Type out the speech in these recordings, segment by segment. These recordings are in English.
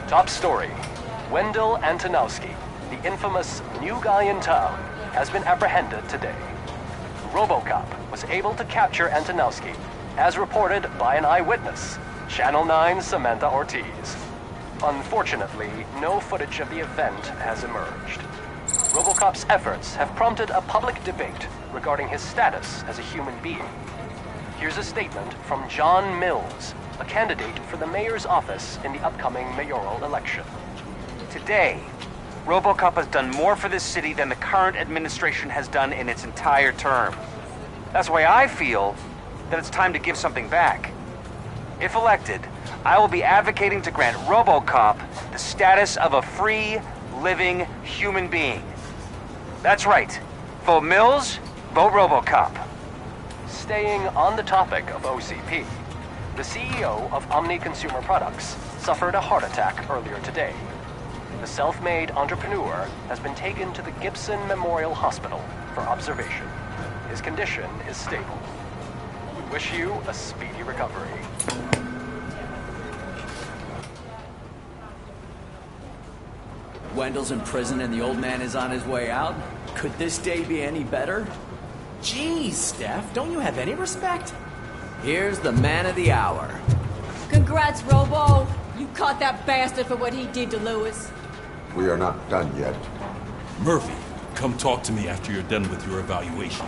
Top story. Wendell Antonowski, the infamous new guy in town, has been apprehended today. Robocop was able to capture Antonowski, as reported by an eyewitness, Channel 9's Samantha Ortiz. Unfortunately, no footage of the event has emerged. Robocop's efforts have prompted a public debate regarding his status as a human being. Here's a statement from John Mills, a candidate for the mayor's office in the upcoming mayoral election. Today, Robocop has done more for this city than the current administration has done in its entire term. That's why I feel that it's time to give something back. If elected, I will be advocating to grant Robocop the status of a free, living human being. That's right. Vote Mills, vote Robocop. Staying on the topic of OCP, the CEO of Omni Consumer Products suffered a heart attack earlier today. The self-made entrepreneur has been taken to the Gibson Memorial Hospital for observation. His condition is stable. We wish you a speedy recovery. Wendell's in prison and the old man is on his way out? Could this day be any better? Jeez, Steph, don't you have any respect? Here's the man of the hour. Congrats, Robo! You caught that bastard for what he did to Lewis. We are not done yet. Murphy, come talk to me after you're done with your evaluation.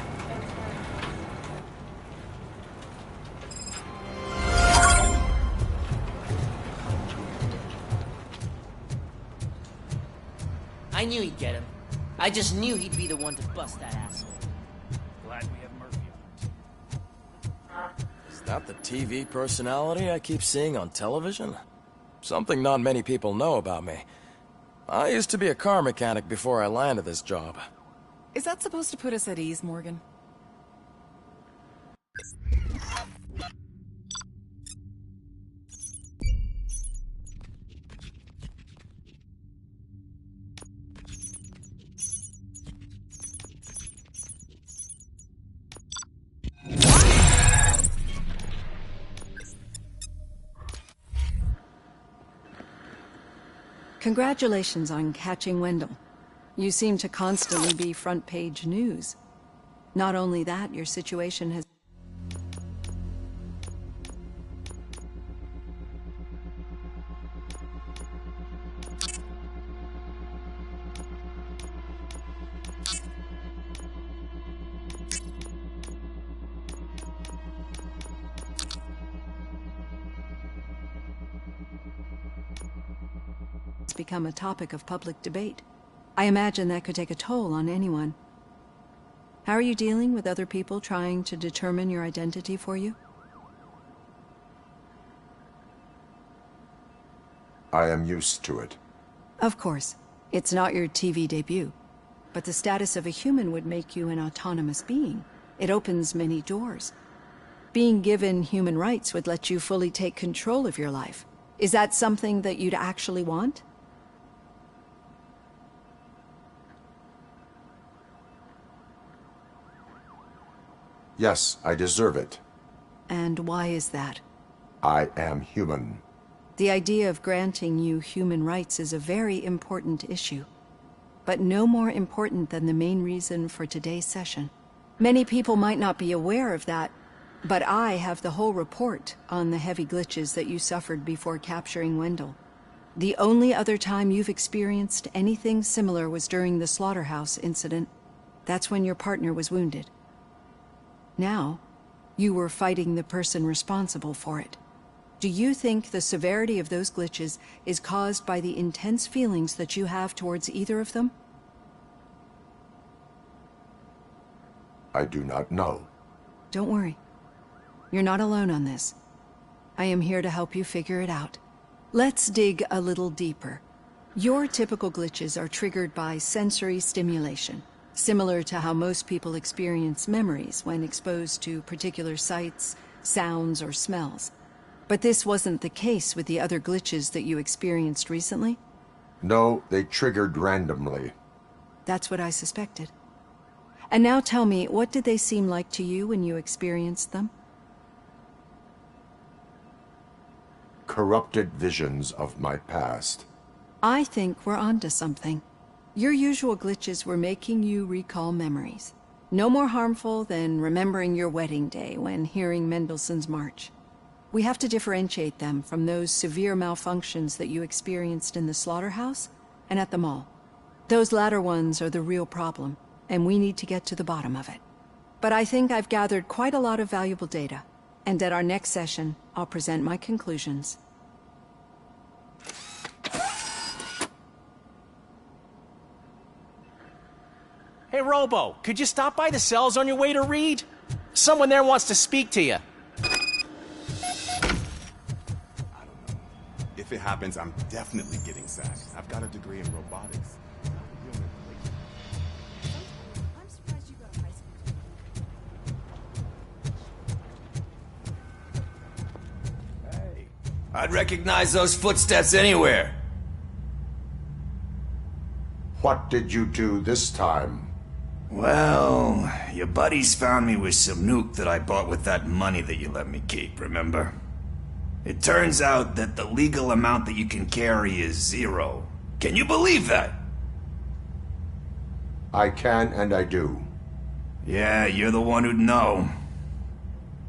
I knew he'd get him. I just knew he'd be the one to bust that asshole. Glad we have Murphy on. Is that the TV personality I keep seeing on television? Something not many people know about me. I used to be a car mechanic before I landed this job. Is that supposed to put us at ease, Morgan? Congratulations on catching Wendell. You seem to constantly be front-page news. Not only that, your situation has... become a topic of public debate. I imagine that could take a toll on anyone. How are you dealing with other people trying to determine your identity for you? I am used to it. Of course. It's not your TV debut. But the status of a human would make you an autonomous being. It opens many doors. Being given human rights would let you fully take control of your life. Is that something that you'd actually want? Yes, I deserve it. And why is that? I am human. The idea of granting you human rights is a very important issue, but no more important than the main reason for today's session. Many people might not be aware of that, but I have the whole report on the heavy glitches that you suffered before capturing Wendell. The only other time you've experienced anything similar was during the slaughterhouse incident. That's when your partner was wounded. Now, you were fighting the person responsible for it. Do you think the severity of those glitches is caused by the intense feelings that you have towards either of them? I do not know. Don't worry. You're not alone on this. I am here to help you figure it out. Let's dig a little deeper. Your typical glitches are triggered by sensory stimulation, similar to how most people experience memories when exposed to particular sights, sounds, or smells. But this wasn't the case with the other glitches that you experienced recently? No, they triggered randomly. That's what I suspected. And now tell me, what did they seem like to you when you experienced them? Corrupted visions of my past. I think we're onto something. Your usual glitches were making you recall memories. No more harmful than remembering your wedding day when hearing Mendelssohn's March. We have to differentiate them from those severe malfunctions that you experienced in the slaughterhouse and at the mall. Those latter ones are the real problem, and we need to get to the bottom of it. But I think I've gathered quite a lot of valuable data, and at our next session, I'll present my conclusions. Hey, Robo, could you stop by the cells on your way to Reed? Someone there wants to speak to you. I don't know. If it happens, I'm definitely getting sacked. I've got a degree in robotics. I'm surprised you got a high school. Hey, I'd recognize those footsteps anywhere. What did you do this time? Well, your buddies found me with some nuke that I bought with that money that you let me keep, remember? It turns out that the legal amount that you can carry is 0. Can you believe that? I can and I do. Yeah, you're the one who'd know.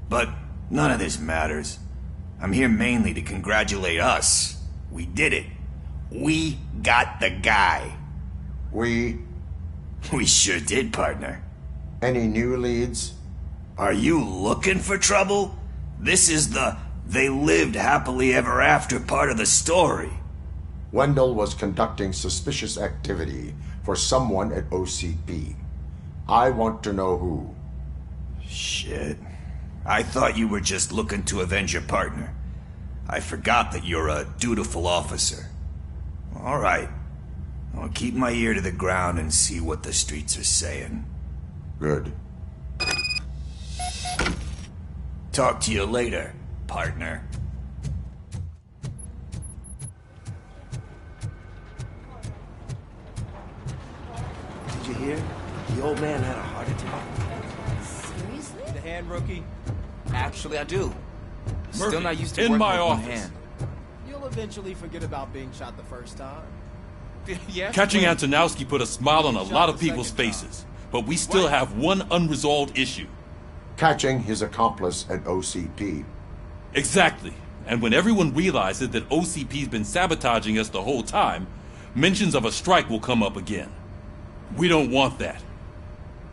But none of this matters. I'm here mainly to congratulate us. We did it. We got the guy. We sure did, partner. Any new leads? Are you looking for trouble? This is the they lived happily ever after part of the story. Wendell was conducting suspicious activity for someone at OCP. I want to know who. Shit. I thought you were just looking to avenge your partner. I forgot that you're a dutiful officer. All right. I'll keep my ear to the ground and see what the streets are saying. Good. Talk to you later, partner. Did you hear? The old man had a heart attack. Seriously? The hand, rookie? Actually, I do. Murphy, Still not used to in working my with one office. hand. You'll eventually forget about being shot the first time. Yeah, Catching well, Antonowski put a smile on a Shot lot the of people's second time. faces, but we still have one unresolved issue. Catching his accomplice at OCP. Exactly. And when everyone realizes that OCP's been sabotaging us the whole time, mentions of a strike will come up again. We don't want that.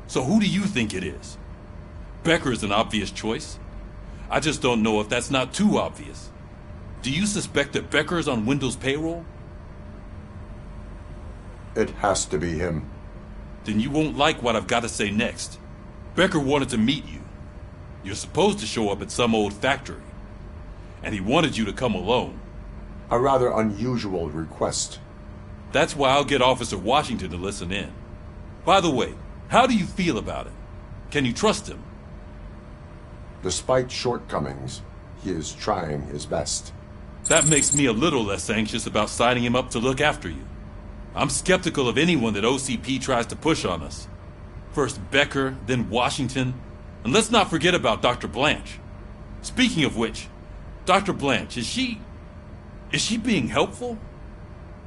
So who do you think it is? Becker is an obvious choice. I just don't know if that's not too obvious. Do you suspect that Becker is on Wendell's payroll? It has to be him. Then you won't like what I've got to say next. Becker wanted to meet you. You're supposed to show up at some old factory. And he wanted you to come alone. A rather unusual request. That's why I'll get Officer Washington to listen in. By the way, how do you feel about it? Can you trust him? Despite shortcomings, he is trying his best. That makes me a little less anxious about signing him up to look after you. I'm skeptical of anyone that OCP tries to push on us. First Becker, then Washington, and let's not forget about Dr. Blanche. Speaking of which, Dr. Blanche, is she being helpful?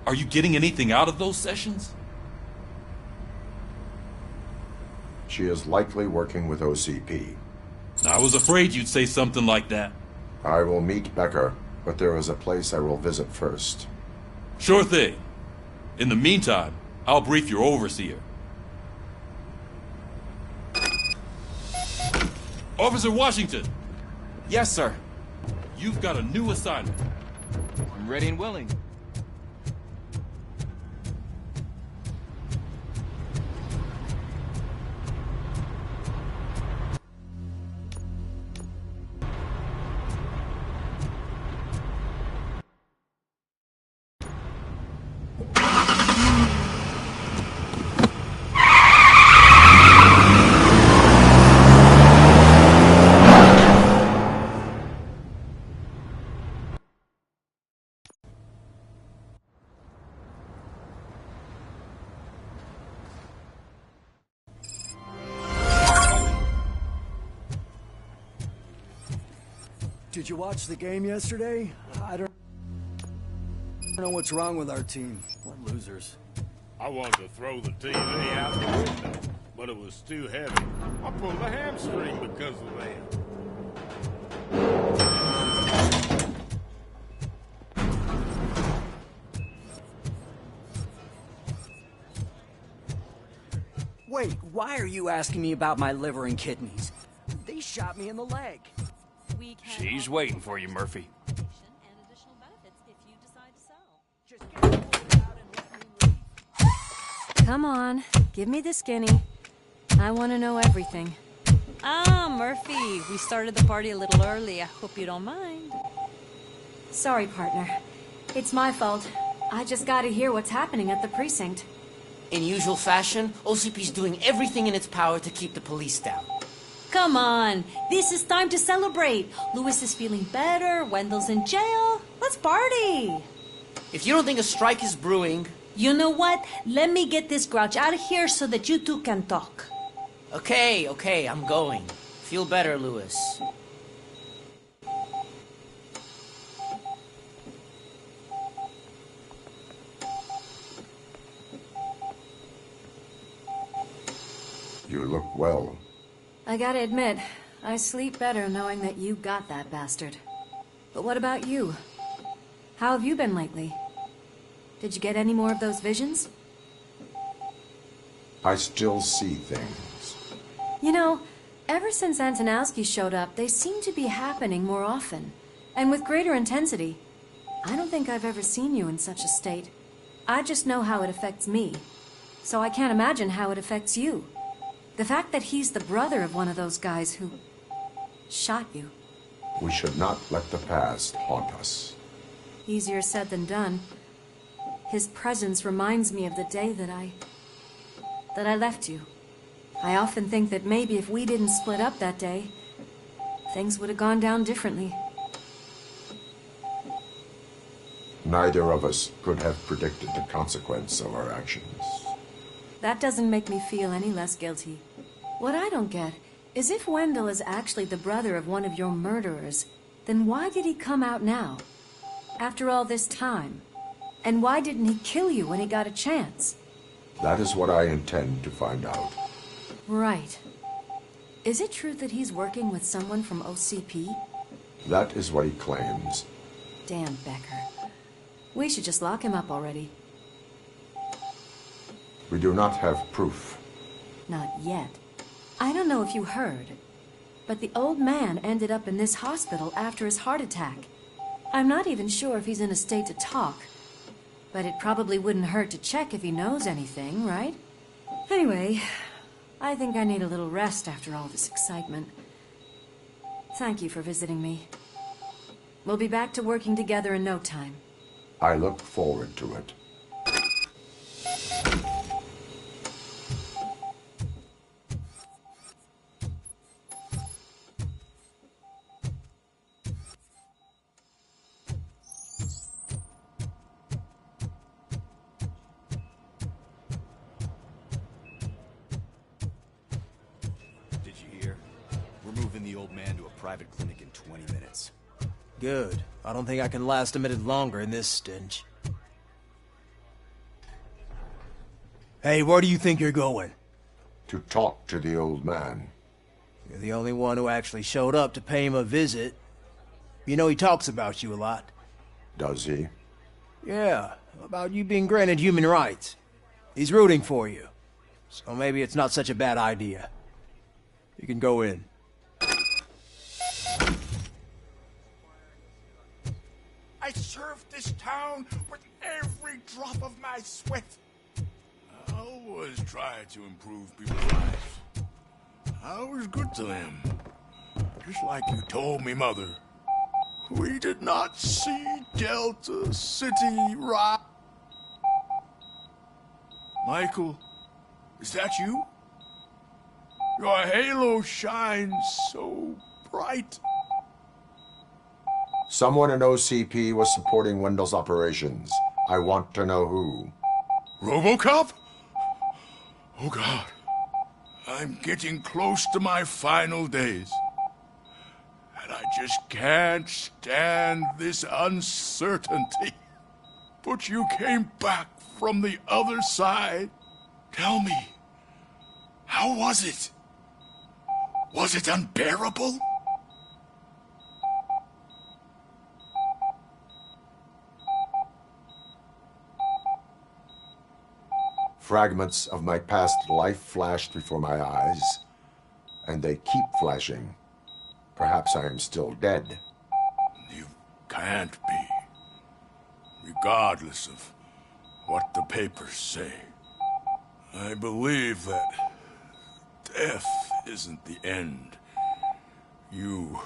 Are you getting anything out of those sessions? She is likely working with OCP. I was afraid you'd say something like that. I will meet Becker, but there is a place I will visit first. Sure thing. In the meantime, I'll brief your overseer. Officer Washington! Yes, sir. You've got a new assignment. I'm ready and willing. Did you watch the game yesterday? I don't don't know what's wrong with our team. What losers. I wanted to throw the TV out the window, but it was too heavy. I pulled a hamstring because of that. Wait, why are you asking me about my liver and kidneys? They shot me in the leg. She's waiting for you, Murphy. Come on, give me the skinny. I want to know everything. Ah, Murphy, we started the party a little early. I hope you don't mind. Sorry, partner. It's my fault. I just gotta hear what's happening at the precinct. In usual fashion, OCP's doing everything in its power to keep the police down. Come on, this is time to celebrate. Louis is feeling better, Wendell's in jail. Let's party. If you don't think a strike is brewing... You know what? Let me get this grouch out of here so that you two can talk. Okay, I'm going. Feel better, Louis. You look well. I gotta admit, I sleep better knowing that you got that bastard. But what about you? How have you been lately? Did you get any more of those visions? I still see things. You know, ever since Antonowski showed up, they seem to be happening more often, and with greater intensity. I don't think I've ever seen you in such a state. I just know how it affects me, so I can't imagine how it affects you. The fact that he's the brother of one of those guys who shot you. We should not let the past haunt us. Easier said than done. His presence reminds me of the day that I left you. I often think that maybe if we didn't split up that day, things would have gone down differently. Neither of us could have predicted the consequence of our actions. That doesn't make me feel any less guilty. What I don't get is if Wendell is actually the brother of one of your murderers, then why did he come out now? After all this time? And why didn't he kill you when he got a chance? That is what I intend to find out. Right. Is it true that he's working with someone from OCP? That is what he claims. Damn Becker. We should just lock him up already. We do not have proof. Not yet. I don't know if you heard, but the old man ended up in this hospital after his heart attack. I'm not even sure if he's in a state to talk. But it probably wouldn't hurt to check if he knows anything, right? Anyway, I think I need a little rest after all this excitement. Thank you for visiting me. We'll be back to working together in no time. I look forward to it. Private clinic in 20 minutes. Good. I don't think I can last a minute longer in this stench. Hey, where do you think you're going? To talk to the old man. You're the only one who actually showed up to pay him a visit. You know he talks about you a lot. Does he? Yeah, about you being granted human rights. He's rooting for you. So maybe it's not such a bad idea. You can go in. I served this town with every drop of my sweat. I always tried to improve people's lives. I was good to them. Just like you told me, Mother. We did not see Delta City rise. Michael, is that you? Your halo shines so bright. Someone in OCP was supporting Wendell's operations. I want to know who. Robocop? Oh God. I'm getting close to my final days. And I just can't stand this uncertainty. But you came back from the other side. Tell me, how was it? Was it unbearable? Fragments of my past life flashed before my eyes, and they keep flashing. Perhaps I am still dead. You can't be, regardless of what the papers say. I believe that death isn't the end. You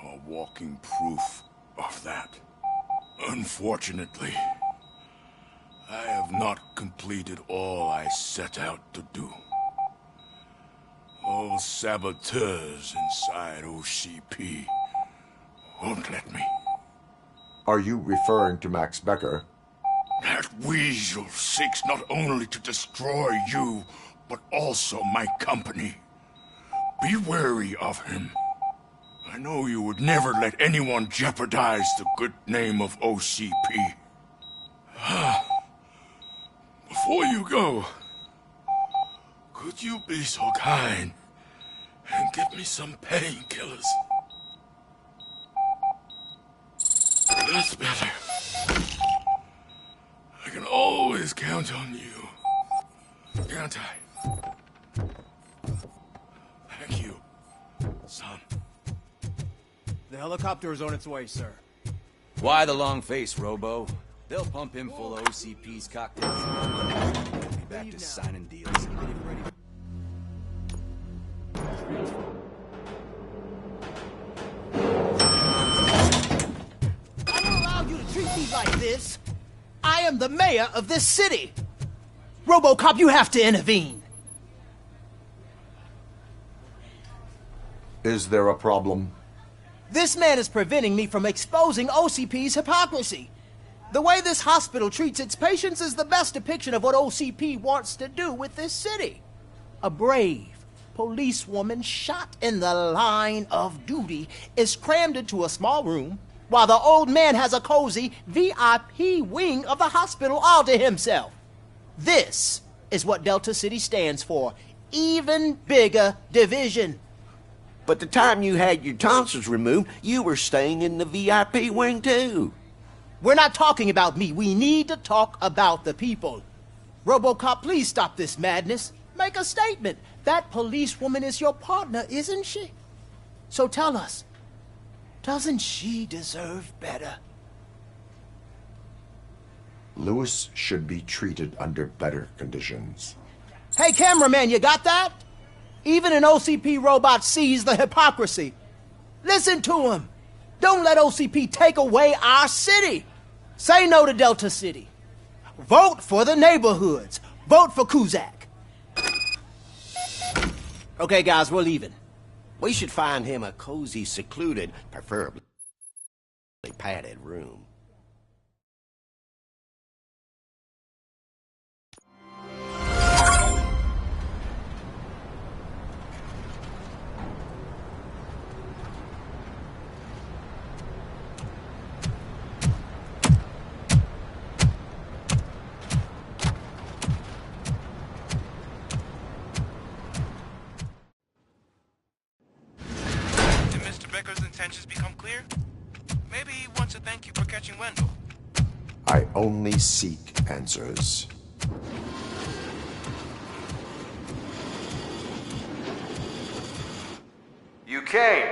are walking proof of that. Unfortunately, I have not completed all I set out to do. Those saboteurs inside OCP won't let me. Are you referring to Max Becker? That weasel seeks not only to destroy you, but also my company. Be wary of him. I know you would never let anyone jeopardize the good name of OCP. Before you go, could you be so kind and give me some painkillers? That's better. I can always count on you, can't I? Thank you, son. The helicopter is on its way, sir. Why the long face, Robo? They'll pump him full of OCP's cocktails. He'll be back to signing deals. I don't allow you to treat me like this. I am the mayor of this city. RoboCop, you have to intervene. Is there a problem? This man is preventing me from exposing OCP's hypocrisy. The way this hospital treats its patients is the best depiction of what OCP wants to do with this city. A brave policewoman shot in the line of duty is crammed into a small room, while the old man has a cozy VIP wing of the hospital all to himself. This is what Delta City stands for. Even bigger division. But the time you had your tonsils removed, you were staying in the VIP wing too. We're not talking about me. We need to talk about the people. RoboCop, please stop this madness. Make a statement. That policewoman is your partner, isn't she? So tell us, doesn't she deserve better? Lewis should be treated under better conditions. Hey, cameraman, you got that? Even an OCP robot sees the hypocrisy. Listen to him. Don't let OCP take away our city. Say no to Delta City. Vote for the neighborhoods. Vote for Kuzak. Okay, guys, we're leaving. We should find him a cozy, secluded, preferably padded room. Intentions become clear? Maybe he wants to thank you for catching Wendell. I only seek answers. You came,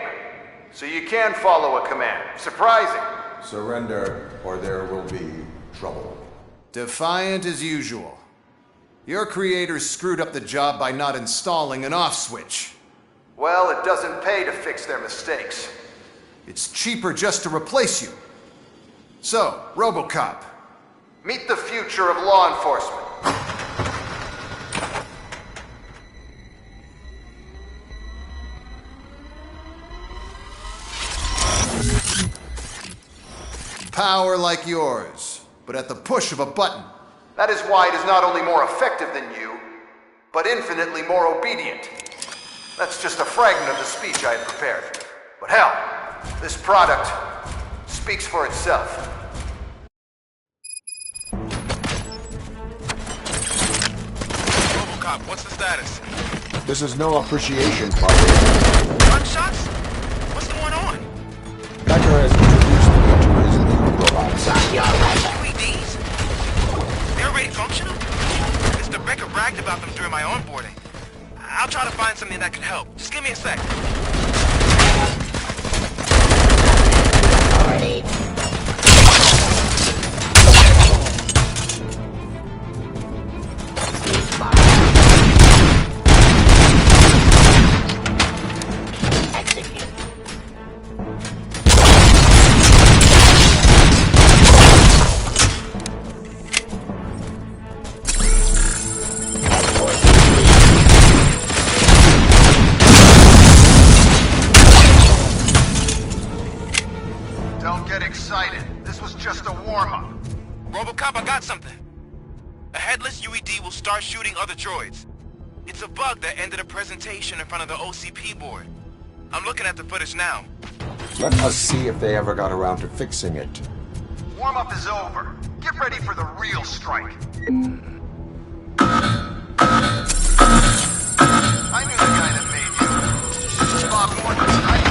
so you can follow a command. Surprising. Surrender, or there will be trouble. Defiant as usual. Your creators screwed up the job by not installing an off switch. Well, it doesn't pay to fix their mistakes. It's cheaper just to replace you. So, RoboCop. Meet the future of law enforcement. Power like yours, but at the push of a button. That is why it is not only more effective than you, but infinitely more obedient. That's just a fragment of the speech I had prepared. But hell, this product speaks for itself. Robocop, what's the status? This is no appreciation party. Gunshots? What's going on? Becker has introduced me to his new robots. UEDs? They're already functional? Mr. Becker bragged about them during my onboarding. I'll try to find something that could help. Just give me a sec. Don't get excited. This was just a warm-up. Robocop, I got something. A headless UED will start shooting other droids. It's a bug that ended a presentation in front of the OCP board. I'm looking at the footage now. Let us see if they ever got around to fixing it. Warm-up is over. Get ready for the real strike. I knew the guy that made you. Bob Morton's right.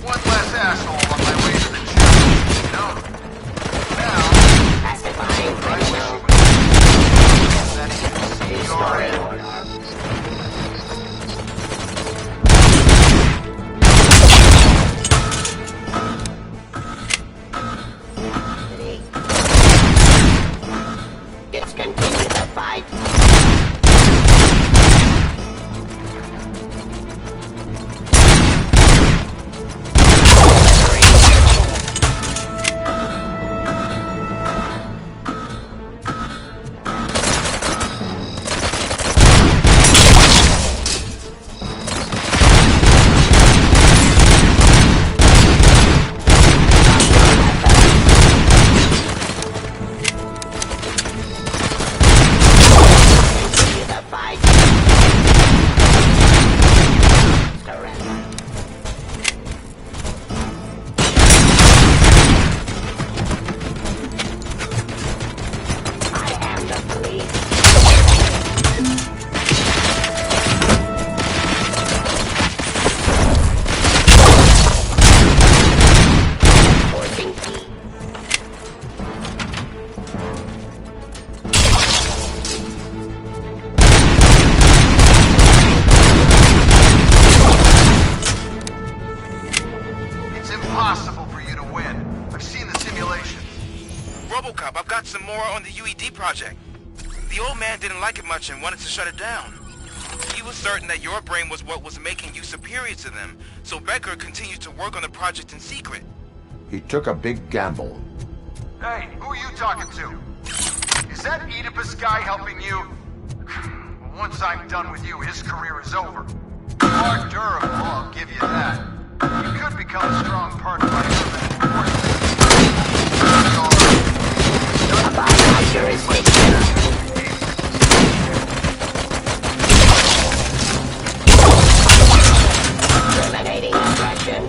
One less asshole on my way to the gym, you know? Now, I wish you would that you're in. Let's continue the fight. Impossible for you to win. I've seen the simulations. Robocop, I've got some more on the UED project. The old man didn't like it much and wanted to shut it down. He was certain that your brain was what was making you superior to them, so Becker continued to work on the project in secret. He took a big gamble. Hey, who are you talking to? Is that Oedipus guy helping you? Once I'm done with you, his career is over. You are durable, I'll give you that. You could become a strong partner by Terminating aggression.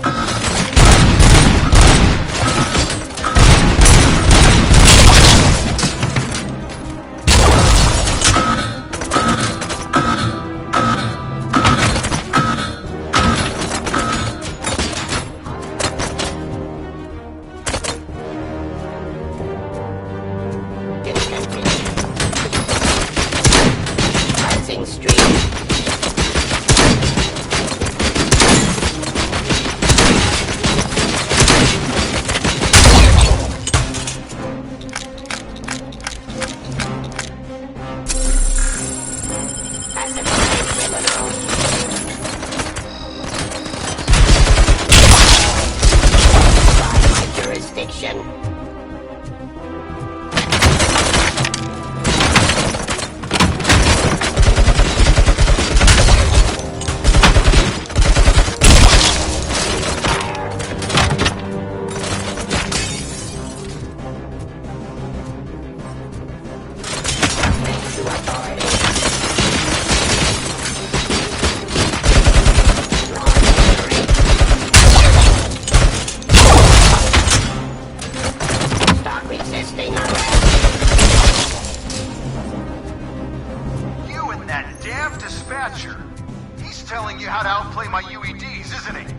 my UEDs, isn't he?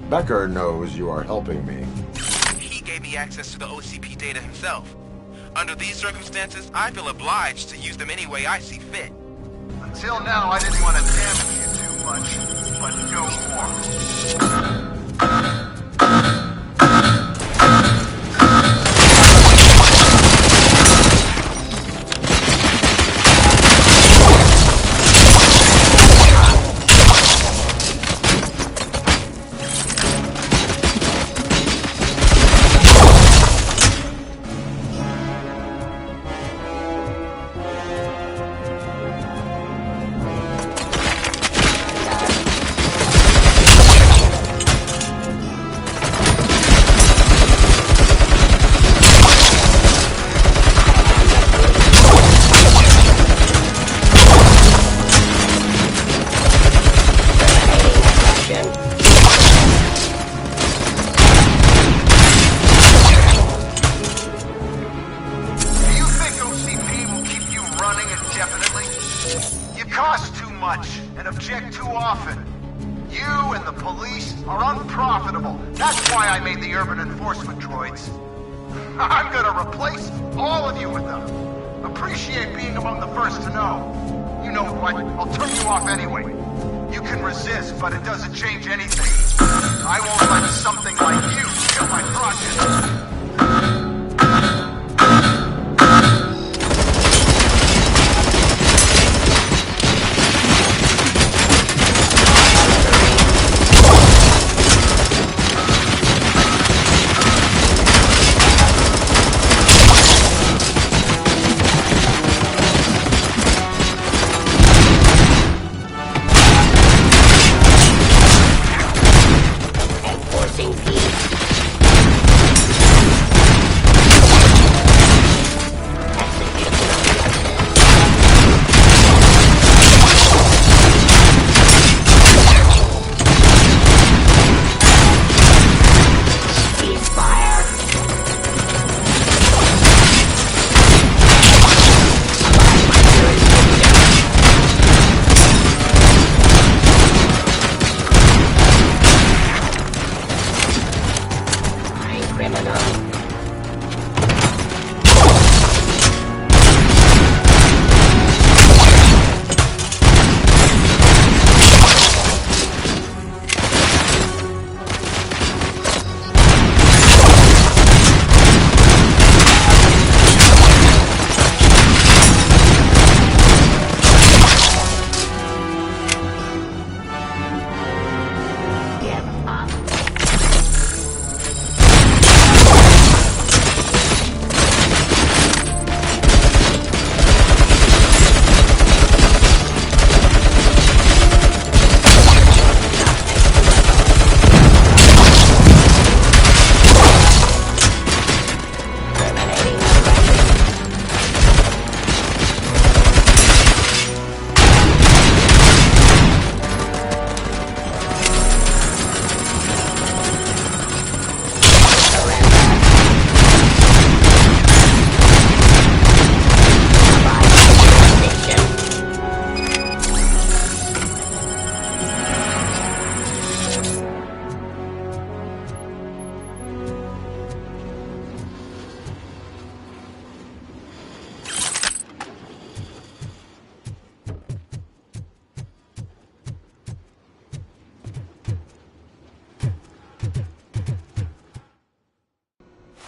Becker knows you are helping me. He gave me access to the OCP data himself. Under these circumstances, I feel obliged to use them any way I see fit. Until now, I didn't want to damage you too much, but no more. I'm gonna replace all of you with them. Appreciate being among the first to know. You know what? I'll turn you off anyway. You can resist, but it doesn't change anything. I won't let something like you kill my project.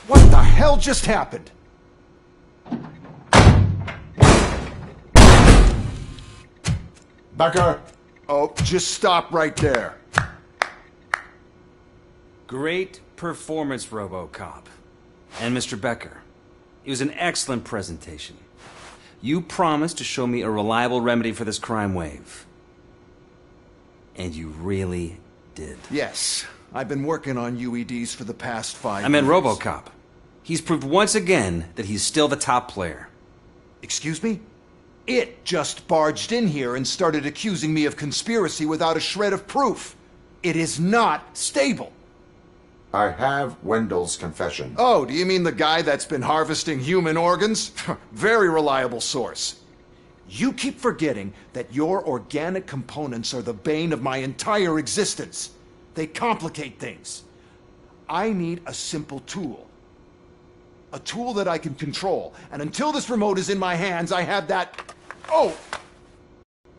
What the hell just happened? Becker! Oh, just stop right there. Great performance, Robocop. And Mr. Becker, it was an excellent presentation. You promised to show me a reliable remedy for this crime wave. And you really did. Yes, I've been working on UEDs for the past 5 years. I meant Robocop. He's proved once again that he's still the top player. Excuse me? It just barged in here and started accusing me of conspiracy without a shred of proof. It is not stable. I have Wendell's confession. Oh, do you mean the guy that's been harvesting human organs? Very reliable source. You keep forgetting that your organic components are the bane of my entire existence. They complicate things. I need a simple tool. A tool that I can control. And until this remote is in my hands, I have that... Oh!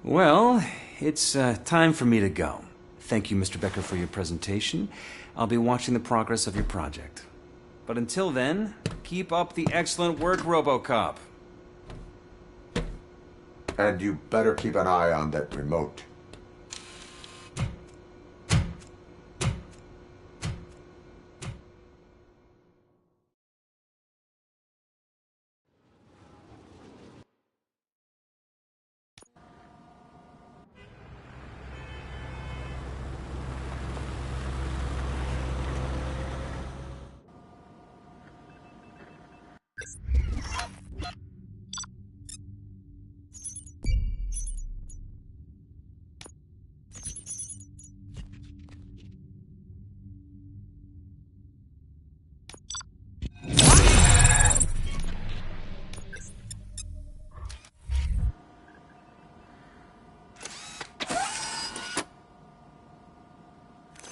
Well, it's time for me to go. Thank you, Mr. Becker, for your presentation. I'll be watching the progress of your project. But until then, keep up the excellent work, Robocop. And you better keep an eye on that remote.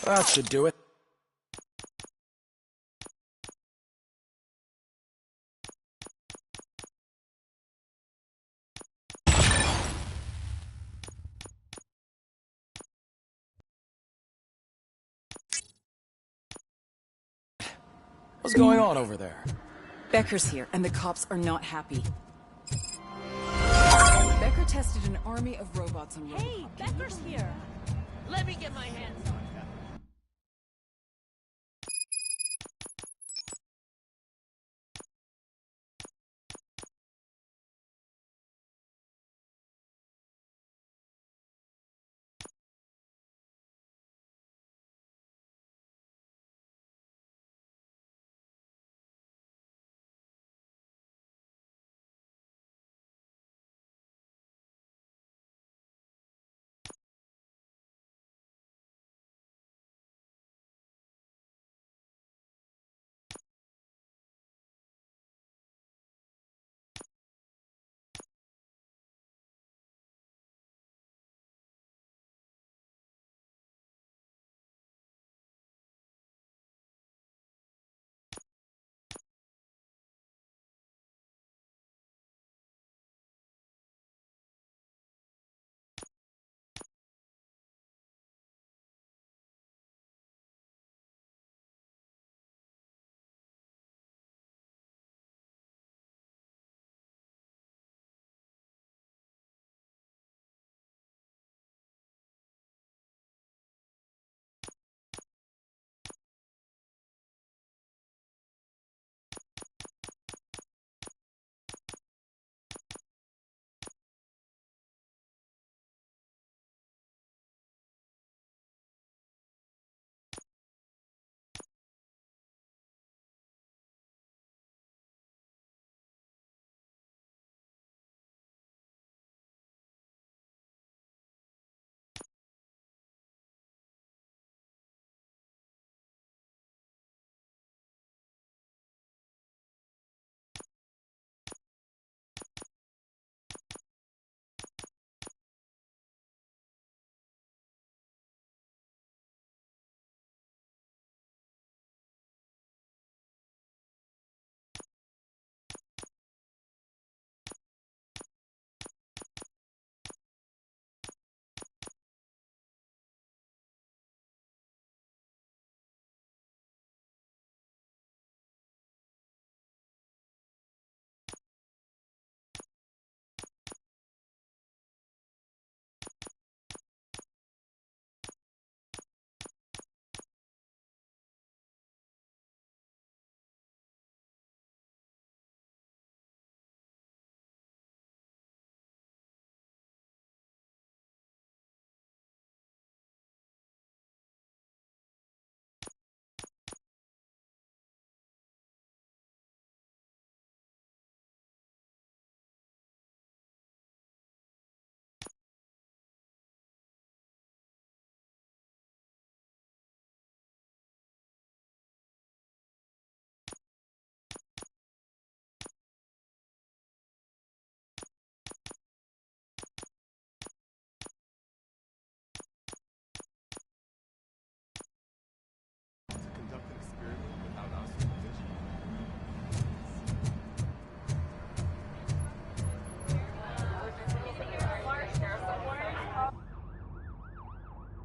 That should do it. What's going on over there? Becker's here, and the cops are not happy. Becker tested an army of robots on Robocop. Hey, Becker's here. Let me get my hands on it.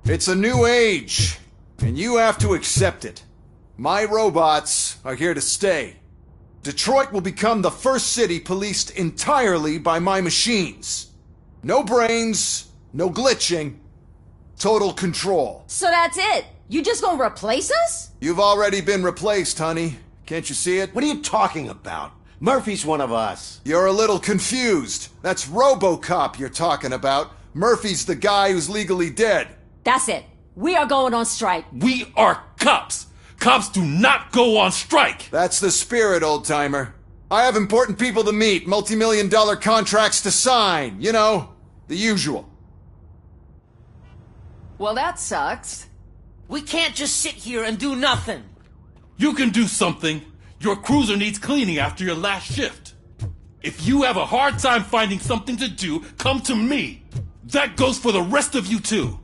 It's a new age, and you have to accept it. My robots are here to stay. Detroit will become the first city policed entirely by my machines. No brains, no glitching, total control. So that's it? You just gonna replace us? You've already been replaced, honey. Can't you see it? What are you talking about? Murphy's one of us. You're a little confused. That's Robocop you're talking about. Murphy's the guy who's legally dead. That's it. We are going on strike. We are cops. Cops do not go on strike. That's the spirit, old-timer. I have important people to meet, multi-million-dollar contracts to sign. You know, the usual. Well, that sucks. We can't just sit here and do nothing. You can do something. Your cruiser needs cleaning after your last shift. If you have a hard time finding something to do, come to me. That goes for the rest of you too.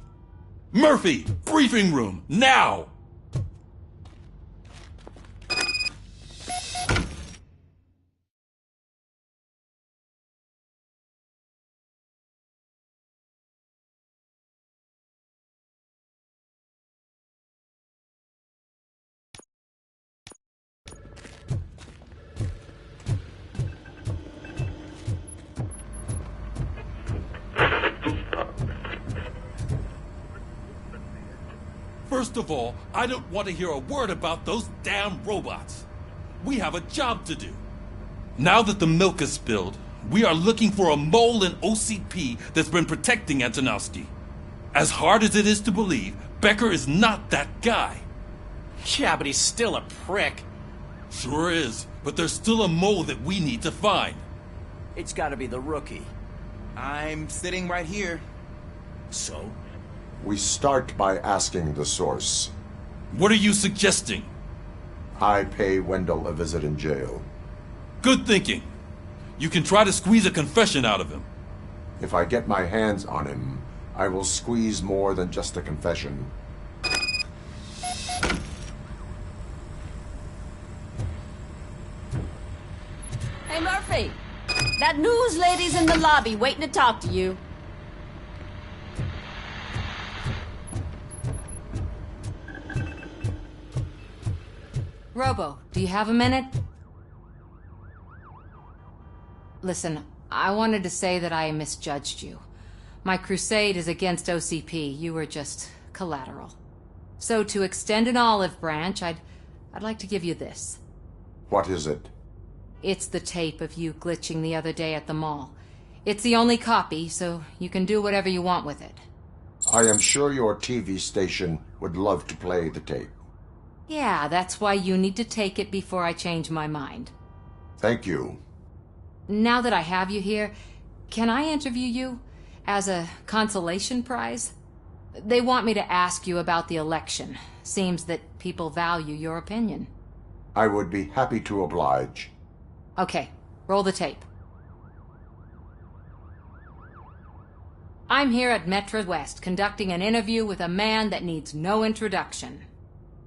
Murphy, briefing room, now! First of all, I don't want to hear a word about those damn robots. We have a job to do. Now that the milk is spilled, we are looking for a mole in OCP that's been protecting Antonowski. As hard as it is to believe, Becker is not that guy. Yeah, but he's still a prick. Sure is, but there's still a mole that we need to find. It's gotta be the rookie. I'm sitting right here. So? We start by asking the source. What are you suggesting? I pay Wendell a visit in jail. Good thinking. You can try to squeeze a confession out of him. If I get my hands on him, I will squeeze more than just a confession. Hey, Murphy. That news lady's in the lobby waiting to talk to you. Robo, do you have a minute? Listen, I wanted to say that I misjudged you. My crusade is against OCP. You were just collateral. So to extend an olive branch, I'd like to give you this. What is it? It's the tape of you glitching the other day at the mall. It's the only copy, so you can do whatever you want with it. I am sure your TV station would love to play the tape. Yeah, that's why you need to take it before I change my mind. Thank you. Now that I have you here, can I interview you as a consolation prize? They want me to ask you about the election. Seems that people value your opinion. I would be happy to oblige. Okay, roll the tape. I'm here at Metro West conducting an interview with a man that needs no introduction.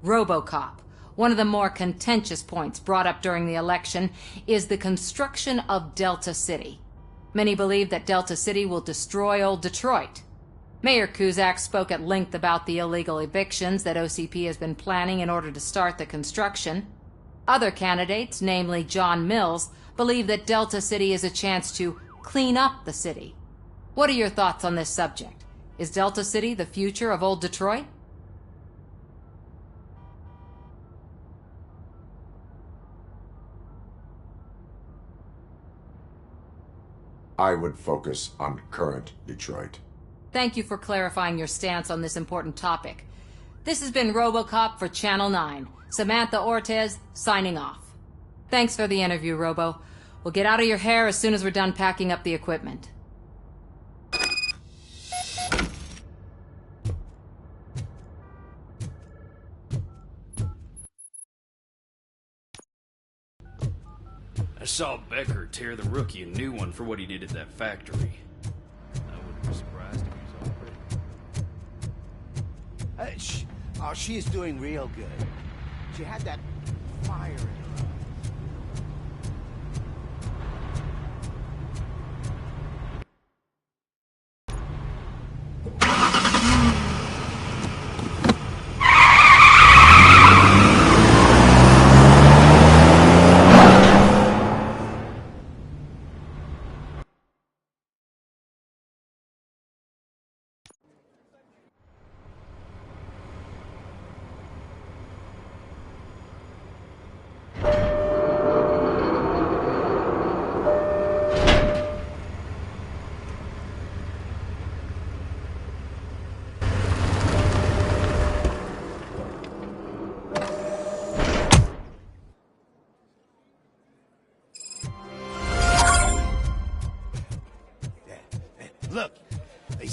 Robocop. One of the more contentious points brought up during the election is the construction of Delta City. Many believe that Delta City will destroy old Detroit. Mayor Cusack spoke at length about the illegal evictions that OCP has been planning in order to start the construction. Other candidates, namely John Mills, believe that Delta City is a chance to clean up the city. What are your thoughts on this subject? Is Delta City the future of old Detroit? I would focus on current Detroit. Thank you for clarifying your stance on this important topic. This has been Robocop for Channel 9. Samantha Ortez, signing off. Thanks for the interview, Robo. We'll get out of your hair as soon as we're done packing up the equipment. I saw Becker tear the rookie a new one for what he did at that factory. I wouldn't be surprised if he's already... She's doing real good. She had that fire in her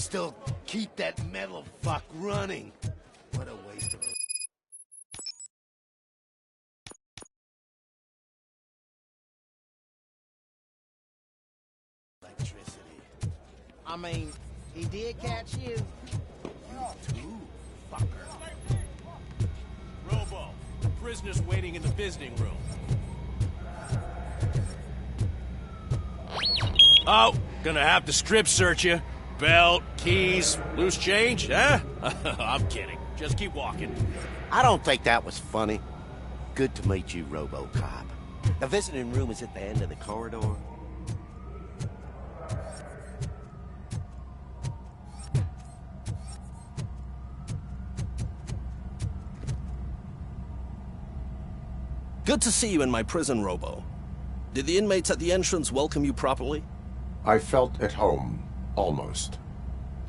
still keep that metal fuck running. What a waste of electricity. I mean, he did catch you. You too, fucker. Robo, the prisoner's waiting in the visiting room. Oh, gonna have to strip search you. Belt, keys, loose change, huh? I'm kidding. Just keep walking. I don't think that was funny. Good to meet you, RoboCop. The visiting room is at the end of the corridor. Good to see you in my prison, Robo. Did the inmates at the entrance welcome you properly? I felt at home, almost.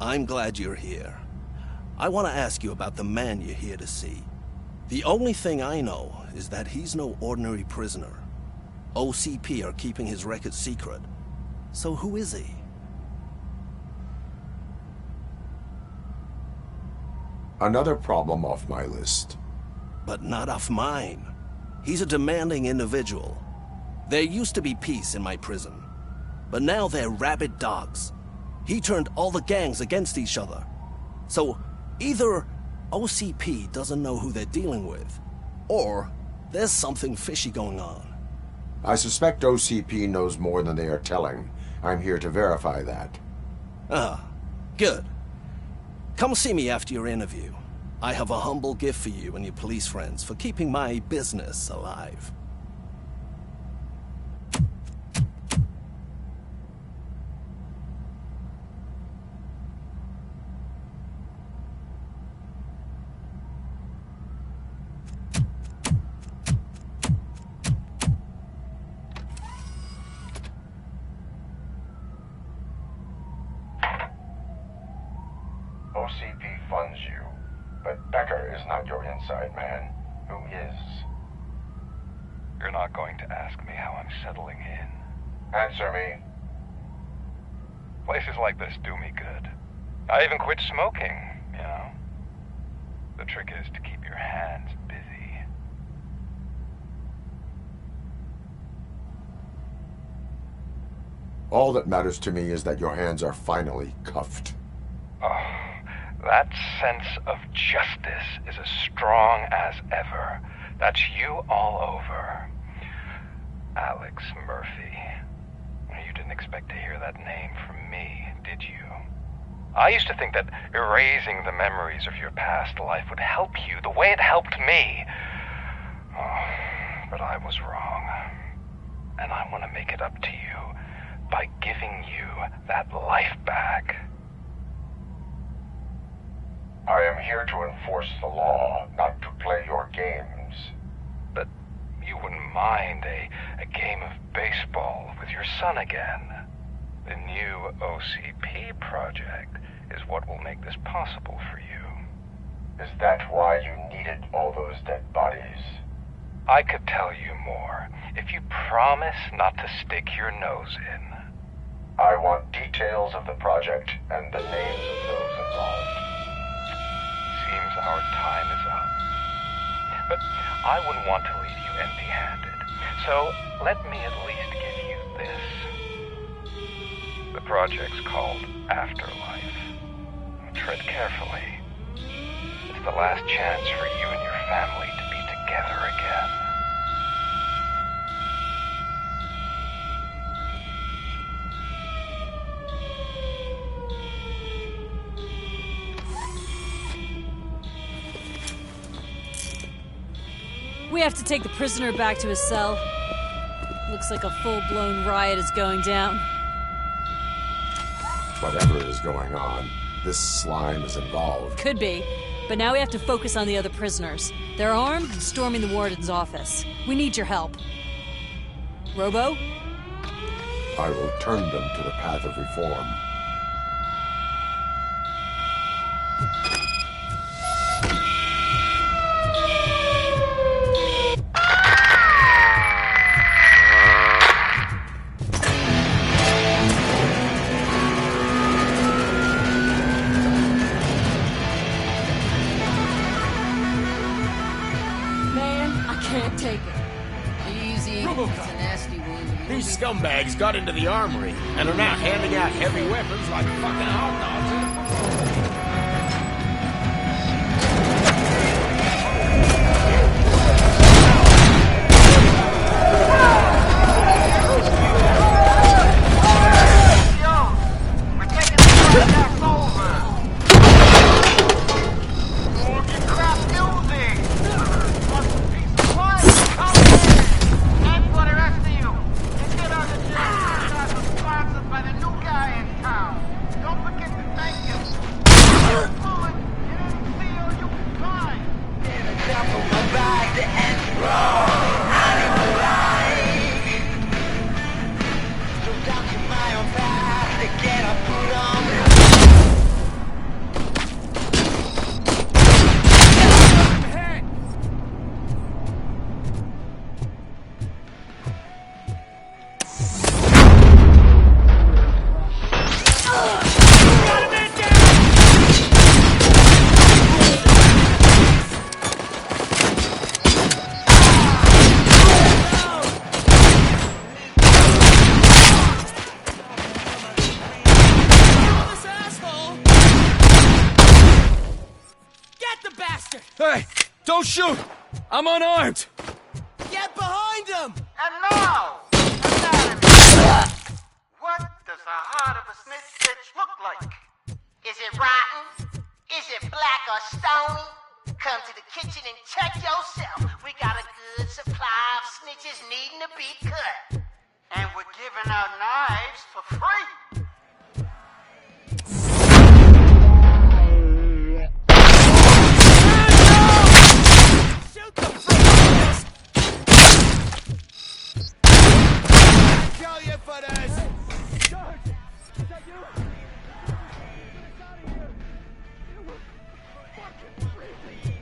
I'm glad you're here. I want to ask you about the man you're here to see. The only thing I know is that he's no ordinary prisoner. OCP are keeping his record secret. So who is he? Another problem off my list. But not off mine. He's a demanding individual. There used to be peace in my prison, but now they're rabid dogs. He turned all the gangs against each other. So either OCP doesn't know who they're dealing with, or there's something fishy going on. I suspect OCP knows more than they are telling. I'm here to verify that. Ah, good. Come see me after your interview. I have a humble gift for you and your police friends for keeping my business alive. OCP funds you, but Becker is not your inside man. Who is? You're not going to ask me how I'm settling in. Answer me. Places like this do me good. I even quit smoking, you know. The trick is to keep your hands busy. All that matters to me is that your hands are finally cuffed. Oh, that sense of justice is as strong as ever. That's you all over. Alex Murphy. You didn't expect to hear that name from me, did you? I used to think that erasing the memories of your past life would help you the way it helped me. Oh, but I was wrong. And I want to make it up to you by giving you that life back. I am here to enforce the law, not to play your games. But you wouldn't mind a game of baseball with your son again. The new OCP project is what will make this possible for you. Is that why you needed all those dead bodies? I could tell you more if you promise not to stick your nose in. I want details of the project and the names of those involved. Seems our time is up. But I wouldn't want to leave you empty-handed. So let me at least give you this. The project's called Afterlife. Tread carefully. It's the last chance for you and your family to be together again. We have to take the prisoner back to his cell. Looks like a full-blown riot is going down. Whatever is going on, this slime is involved. Could be. But now we have to focus on the other prisoners. They're armed and storming the warden's office. We need your help. Robo? I will turn them to the path of reform. It's a nasty wound. These scumbags got into the armory and are now handing out heavy weapons like fucking hot dogs at a football game. Hey, don't shoot! I'm unarmed! Get behind him! And now, what does the heart of a snitch bitch look like? Is it rotten? Is it black or stony? Come to the kitchen and check yourself. We got a good supply of snitches needing to be cut. And we're giving out knives for free. Shoot the freak! Kill you for this! George! Is that you? Get us out of here! You were fucking crazy!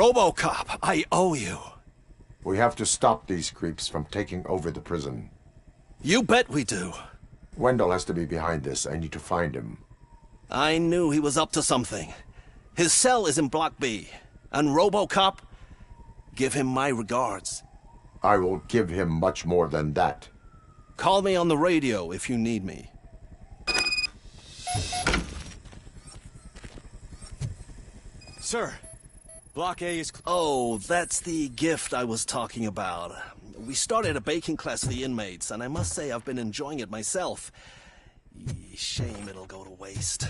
Robocop, I owe you. We have to stop these creeps from taking over the prison. You bet we do. Wendell has to be behind this. I need to find him. I knew he was up to something. His cell is in Block B. And Robocop, give him my regards. I will give him much more than that. Call me on the radio if you need me. Sir, Block A is... Oh, that's the gift I was talking about. We started a baking class for the inmates, and I must say I've been enjoying it myself. Shame it'll go to waste.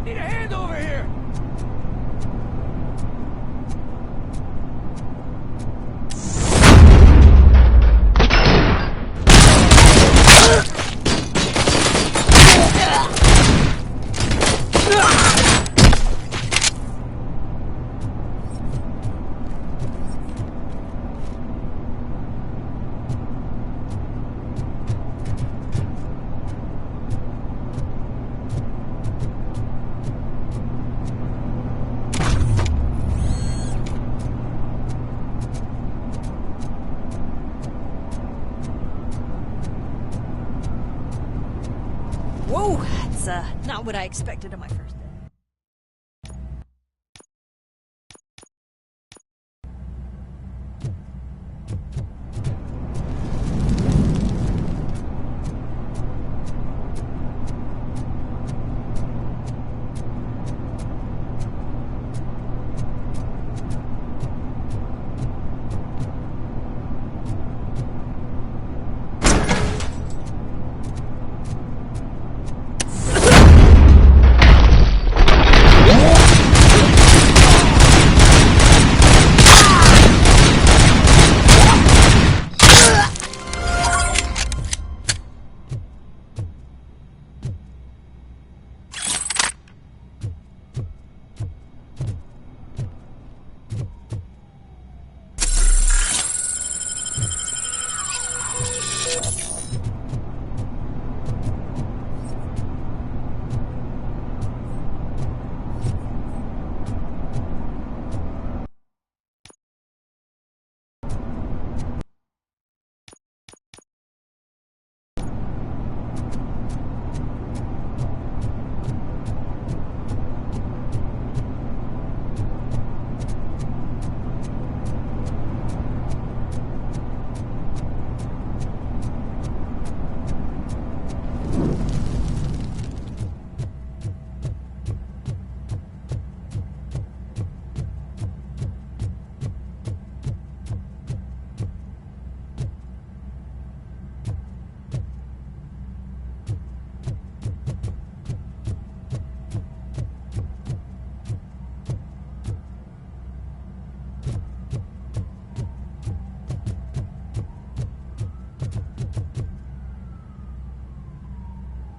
Need a hand over here! Whoa, that's not what I expected on my first day.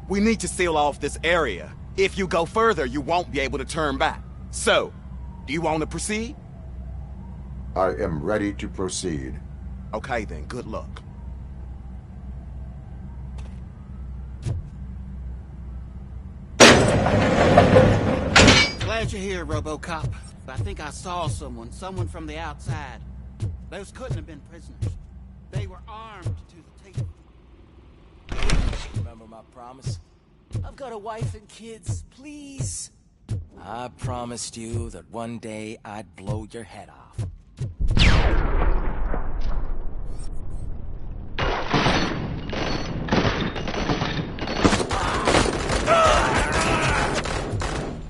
We need to seal off this area. If you go further, you won't be able to turn back. So, Do you want to proceed? I am ready to proceed. Okay then, good luck. Glad you're here, Robocop. I think I saw someone from the outside. Those couldn't have been prisoners. They were armed to the teeth. Remember my promise? I've got a wife and kids, please. I promised you that one day I'd blow your head off.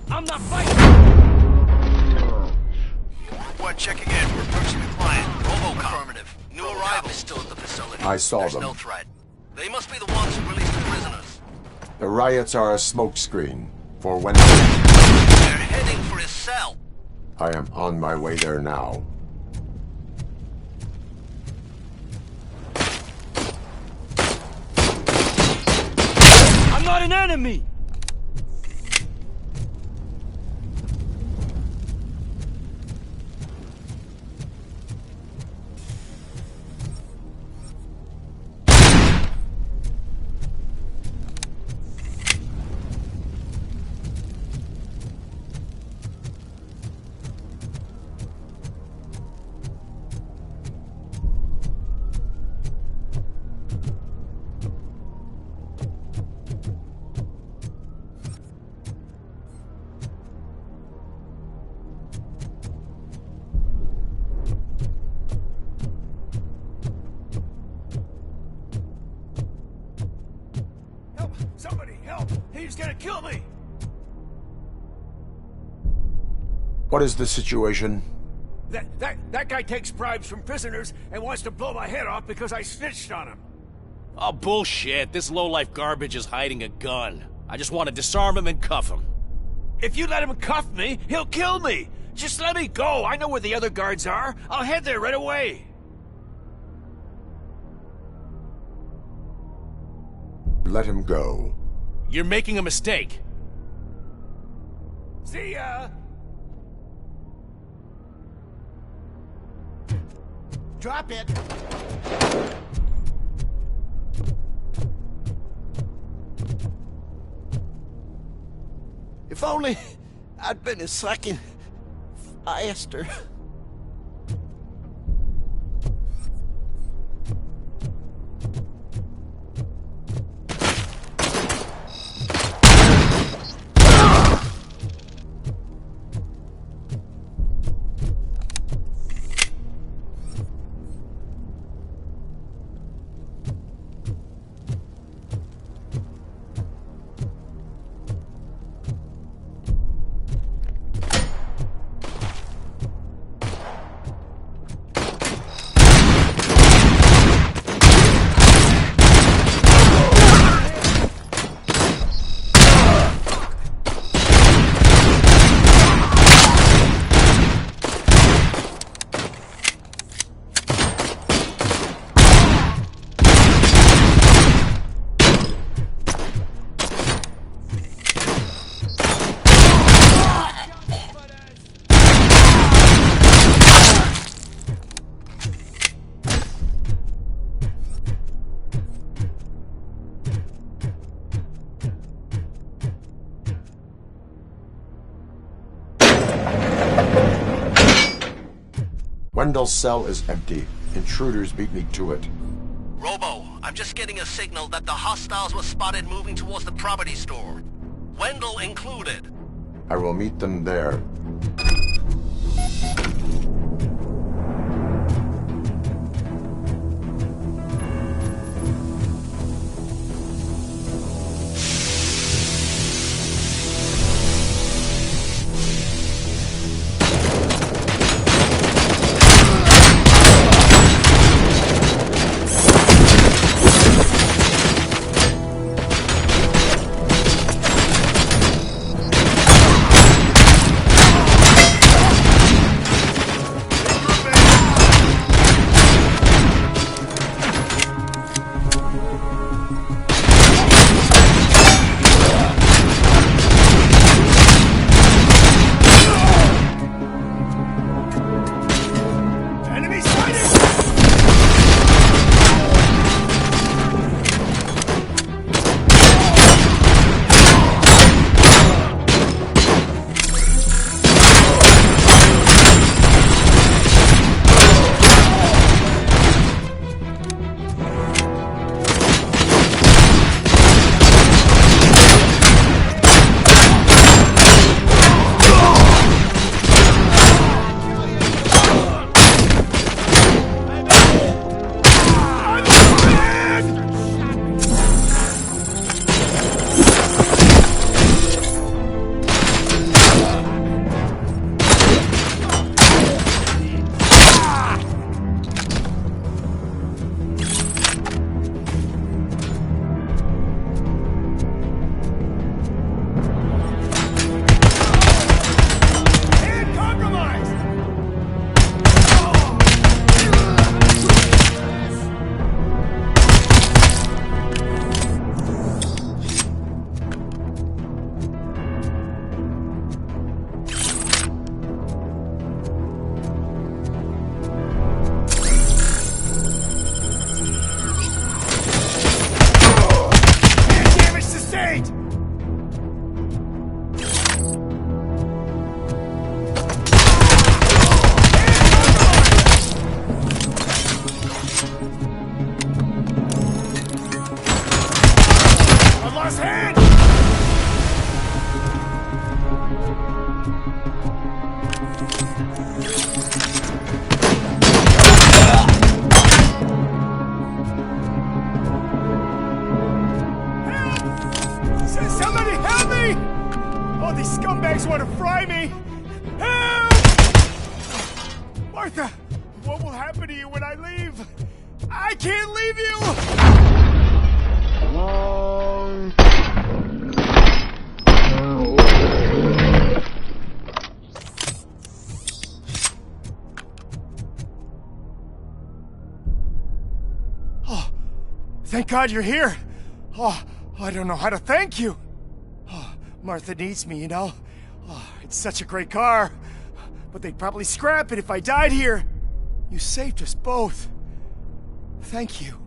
I'm not fighting! What, checking in. We're approaching the client. Robocop. Affirmative. New arrival is still at the facility. I saw There's them. no threat. They must be the ones who released the prisoners. The riots are a smokescreen for when They're heading for his cell. I am on my way there now. I'm not an enemy! Somebody help! He's gonna kill me! What is the situation? That guy takes bribes from prisoners and wants to blow my head off because I snitched on him. Oh, bullshit. This lowlife garbage is hiding a gun. I just want to disarm him and cuff him. If you let him cuff me, he'll kill me! Just let me go! I know where the other guards are. I'll head there right away. Let him go. You're making a mistake. See ya! Drop it! If only I'd been a second faster. Wendell's cell is empty. Intruders beat me to it. Robo, I'm just getting a signal that the hostiles were spotted moving towards the property store. Wendell included. I will meet them there. What will happen to you when I leave? I can't leave you! Oh, thank God you're here. Oh, I don't know how to thank you. Oh, Martha needs me, you know. Oh, it's such a great car. But they'd probably scrap it if I died here. You saved us both. Thank you.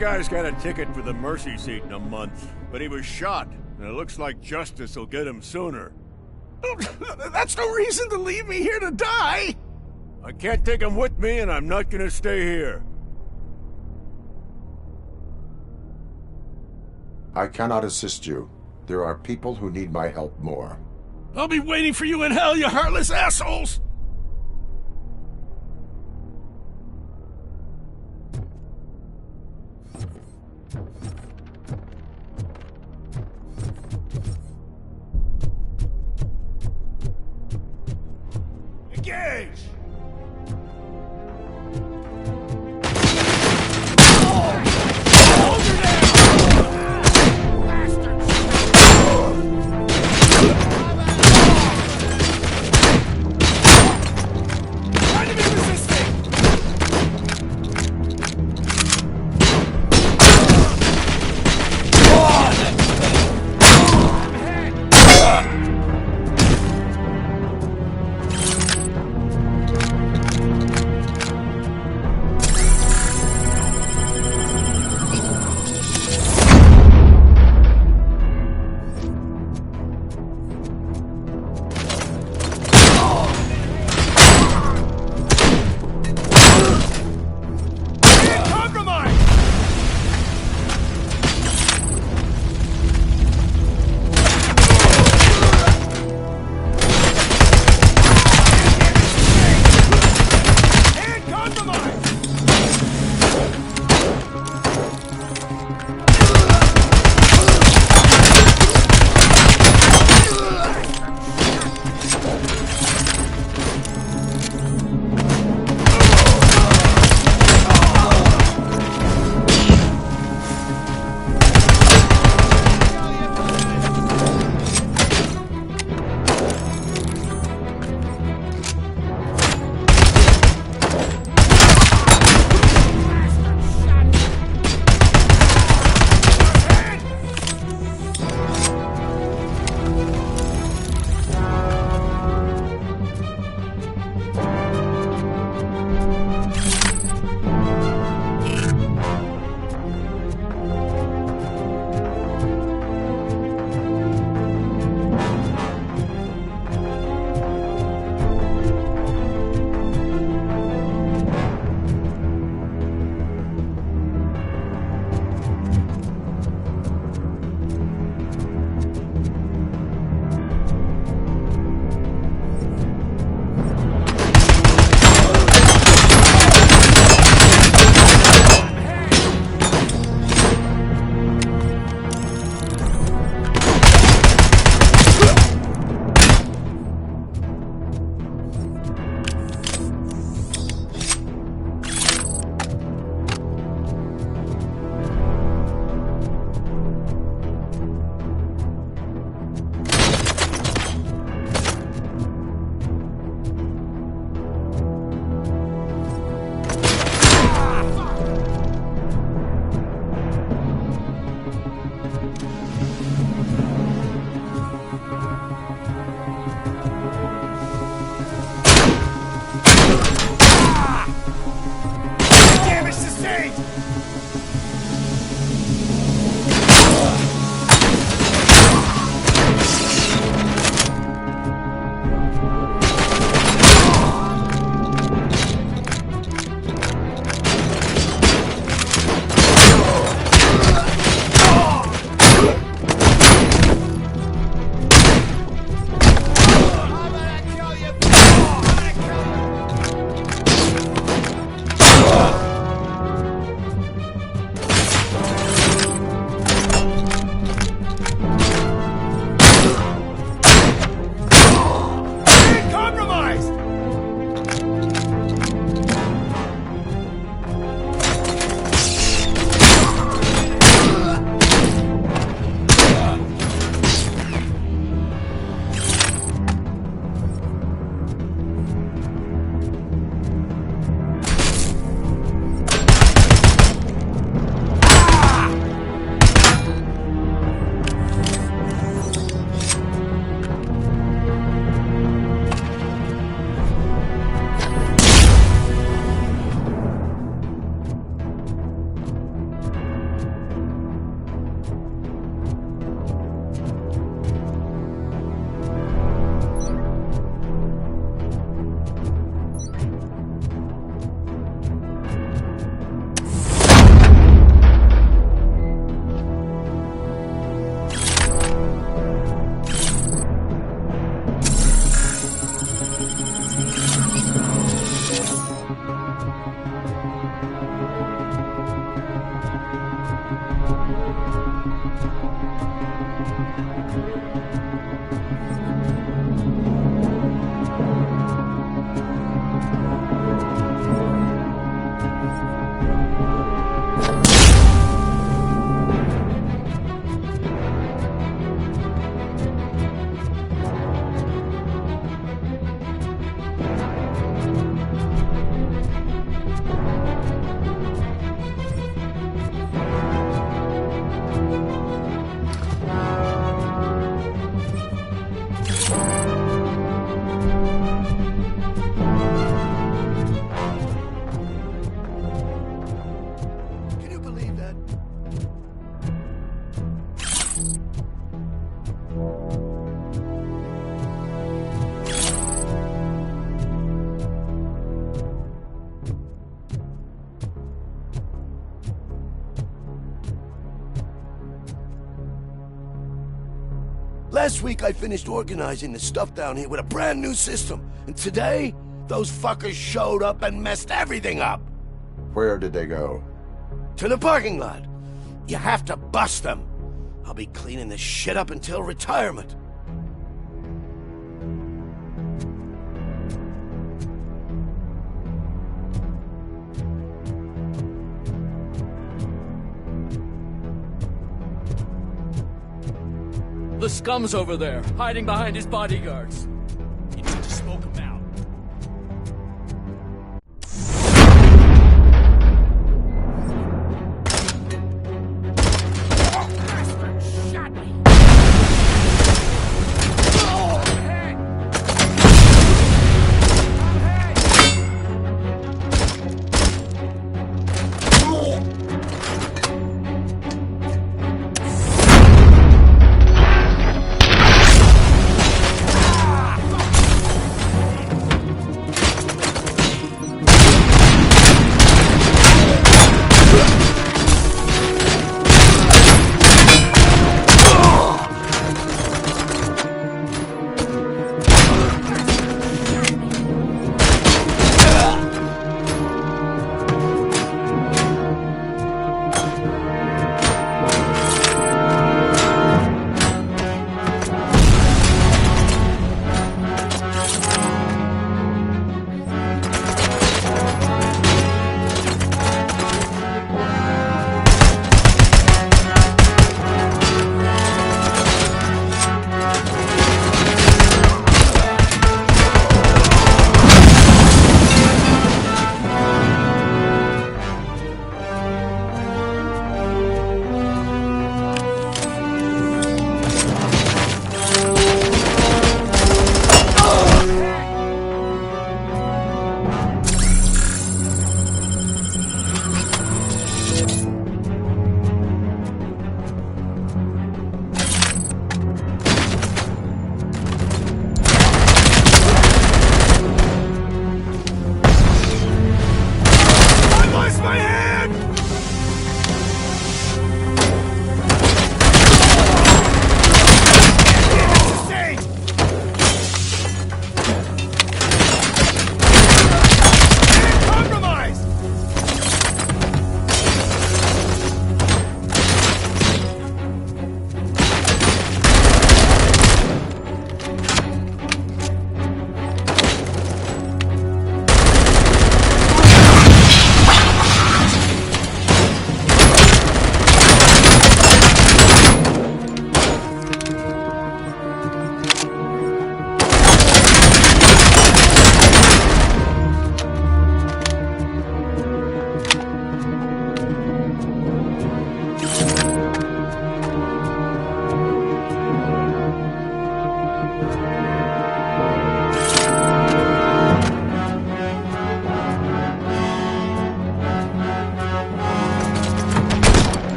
guy's got a ticket for the mercy seat in a month, but he was shot, and it looks like justice will get him sooner. That's no reason to leave me here to die! I can't take him with me, and I'm not gonna stay here. I cannot assist you. There are people who need my help more. I'll be waiting for you in hell, you heartless assholes! Engage! Last week I finished organizing the stuff down here with a brand new system. And today, those fuckers showed up and messed everything up. Where did they go? To the parking lot. You have to bust them. I'll be cleaning this shit up until retirement. The scum's over there, hiding behind his bodyguards. You need to smoke him out. Shot me!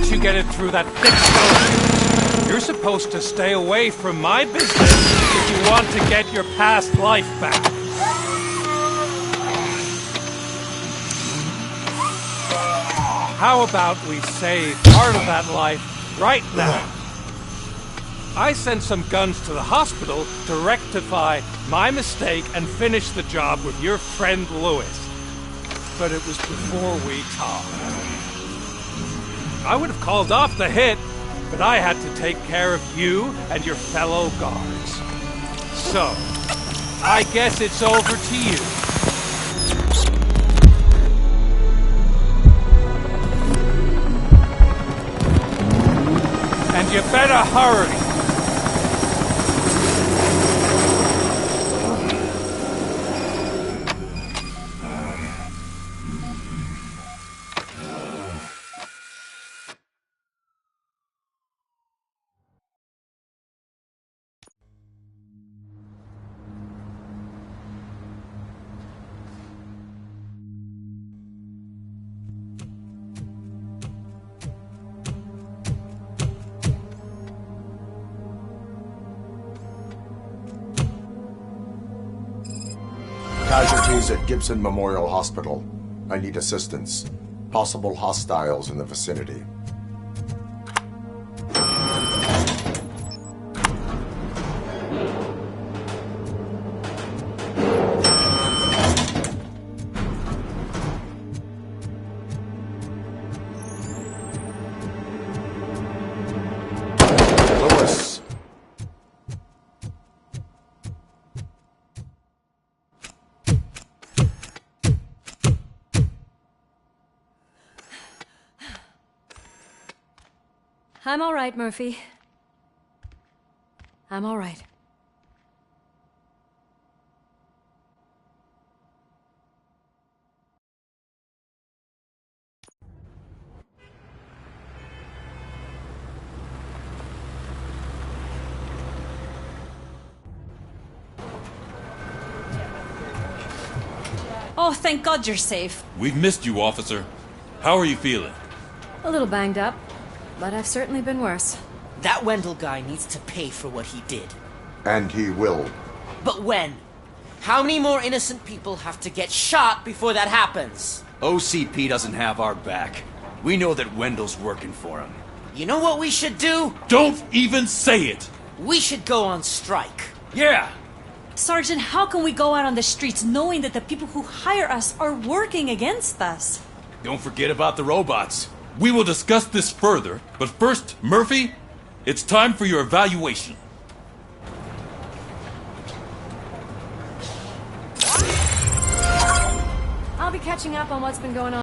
let you get it through that thick skull. You're supposed to stay away from my business if you want to get your past life back. How about we save part of that life right now? I sent some guns to the hospital to rectify my mistake and finish the job with your friend Lewis. But it was before we talked. I would have called off the hit, but I had to take care of you and your fellow guards. So, I guess it's over to you. And you better hurry. Casualties at Gibson Memorial Hospital. I need assistance. Possible hostiles in the vicinity. Lewis. I'm all right, Murphy. I'm all right. Oh, thank God you're safe. We've missed you, officer. How are you feeling? A little banged up, but I've certainly been worse. That Wendell guy needs to pay for what he did. And he will. But when? How many more innocent people have to get shot before that happens? OCP doesn't have our back. We know that Wendell's working for him. You know what we should do? Don't even say it! We should go on strike. Yeah! Sergeant, how can we go out on the streets knowing that the people who hire us are working against us? Don't forget about the robots. We will discuss this further, but first, Murphy, it's time for your evaluation. I'll be catching up on what's been going on.